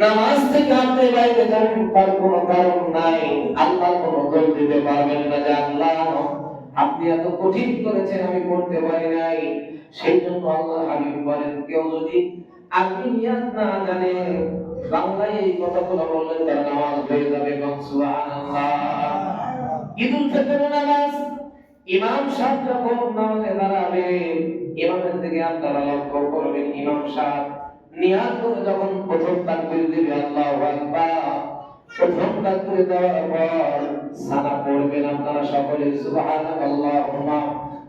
নামাজ থেকে আপনি বাইরে যাবেন তার কোনো কারণ নাই, আল্লাহ কোনো দোষ দিতে পারবেন না যে আল্লাহ আপনি এত কঠিন করেছেন আমি করতে পারি নাই। সেই জন্য আল্লাহ হাবিব বলেন কেউ যদি আরবি নিয়াত না জানে বাংলায় এই কথাগুলো বললে তার নামাজ হয়ে যাবে। সুবহানাল্লাহ। ঈদুল ফিতরের নামাজ ইমাম সাহেব যখন নামাজে দাঁড়াবে ইমামের দিকে আপনারা লক্ষ্য করবেন, ইমাম সাহেব নিয়াত করে যখন প্রথম তাকবীর দিবে আল্লাহু আকবার, প্রথম তাকবীর দেওয়ার পর সানা পড়বেন আপনারা সকলে সুবহানাল্লাহুম্মা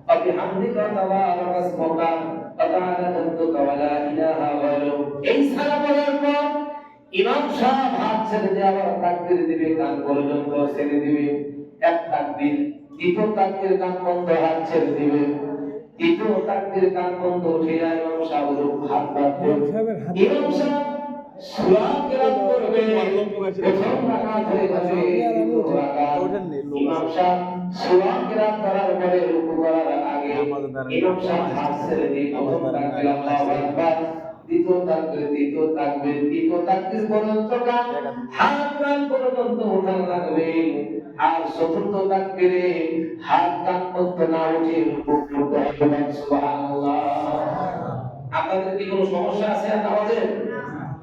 ওয়া বিহামদিকা তাবারাকা ইসমুকা ওয়া তাআলা জাদ্দুকা ওয়া লা ইলাহা গায়রুক। এই সানা পড়ার পর ইমাম সাহেব হাত ছেড়ে দিয়ে আবার তাকবীর দিবে, কান পর্যন্ত ছেড়ে দিবে, এক তাকবীর, দ্বিতীয় তাকবীর কান বন্ধ হাত ছেড়ে দিবে, তৃতীয় তাকবীর কান বন্ধ উঠে যায়, ইমাম সাহেব হাত বাঁধবে, ইমাম সাহেব সূরা কিরাত করবে, প্রথম রাকাত হয়ে যাবে, দ্বিতীয় রাকাত ইমাম সাহেব সূরা কিরাত করার পরে রুকু করার আগে ইমাম সাহেব হাত ছেড়ে দিয়ে প্রথম তাকবীর আল্লাহু আকবার, দ্বিতীয় তাকবীর, তৃতীয় তাকবীর, তৃতীয় তাকবীর পর্যন্ত হাত কান পর্যন্ত উঠানো লাগবে। আর চতুর্থ তাকবীরে হাত কান পর্যন্ত না উঠে রুকু করতে হবে। সুবহানাল্লাহ। আপনাদের কি কোনো সমস্যা আছে নামাজে?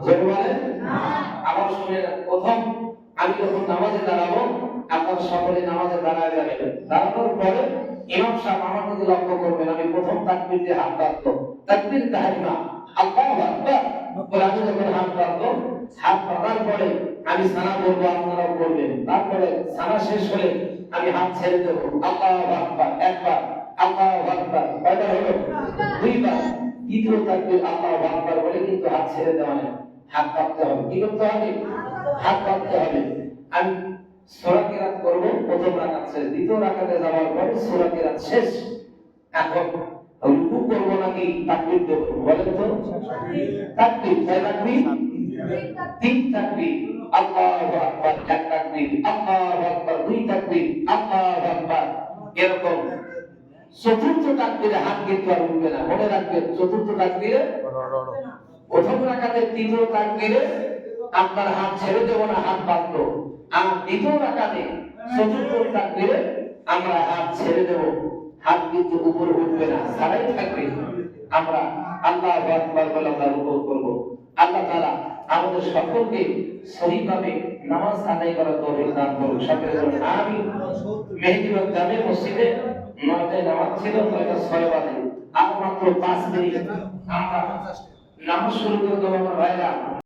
জোরে বলেন না। আবার শুনে প্রথম আমি যখন নামাজে দাঁড়াবো আপনারা সকলে নামাজে দাঁড়ায় যাবেন, দাঁড়ানোর পরে ইমাম সাহেব আমার দিকে লক্ষ্য করবেন, আমি প্রথম তাকবীর দিয়ে হাত বাঁধবো, তাকবীর তাহরিমা আল্লাহু আকবার বলে আমি যখন হাত বাঁধবো, হাত বাঁধার পরে আমি সানা করবো, আপনারাও করবেন, তারপরে সানা শেষ হলে আমি হাত ছেড়ে দেবো, আল্লাহু আকবার একবার, আল্লাহু আকবার কয়বার হলো? দুইবার। তৃতীয় তাকবীর আল্লাহু আকবার বলে কিন্তু হাত ছেড়ে দেওয়া নেই, হাত বাঁধতে হবে। কি করতে হবে? হাত বাঁধতে হবে। আমি সূরা কিরাত করব প্রথম রাকাত শেষ, দ্বিতীয় রাকাতে যাওয়ার পরে সূরা কিরাত শেষ। এখন রুকু করব নাকি তাকবীর দেব? বলেন তো। তাকবীর, কয় তাকবীর? তিন তাকবীর। আল্লাহু আকবার এক তাকবীর, আল্লাহু আকবার দুই তাকবীর, আল্লাহু আকবার। এরকম চতুর্থ তাকবীরে হাত কিন্তু আর উঠবে না, মনে রাখবেন। চতুর্থ তাকবীরে প্রথম রাকাতে তৃতীয় তাকবীরে আপনার হাত ছেড়ে দেব না, হাত বাঁধবো। আর দ্বিতীয় রাকাতে চতুর্থ তাকবীরে আমরা হাত ছেড়ে দেব, হাত কিন্তু উপরে উঠবে না, ছাড়াই থাকবে। আমরা আল্লাহু আকবার বলে আমরা রুকু করব। আল্লাহ তাআলা আমাদের সকলকে সহিভাবে নামাজ আদায় করার তৌফিক দান করুন। সকলে বলুন আমিন। মেহেদীবাগ জামে মসজিদে ৯টায় নামাজ ছিল, ৯টা ৬ বাজে, আর মাত্র ৫ মিনিট আমরা নামাজ শুরু করে দেবো। আমার ভাইরা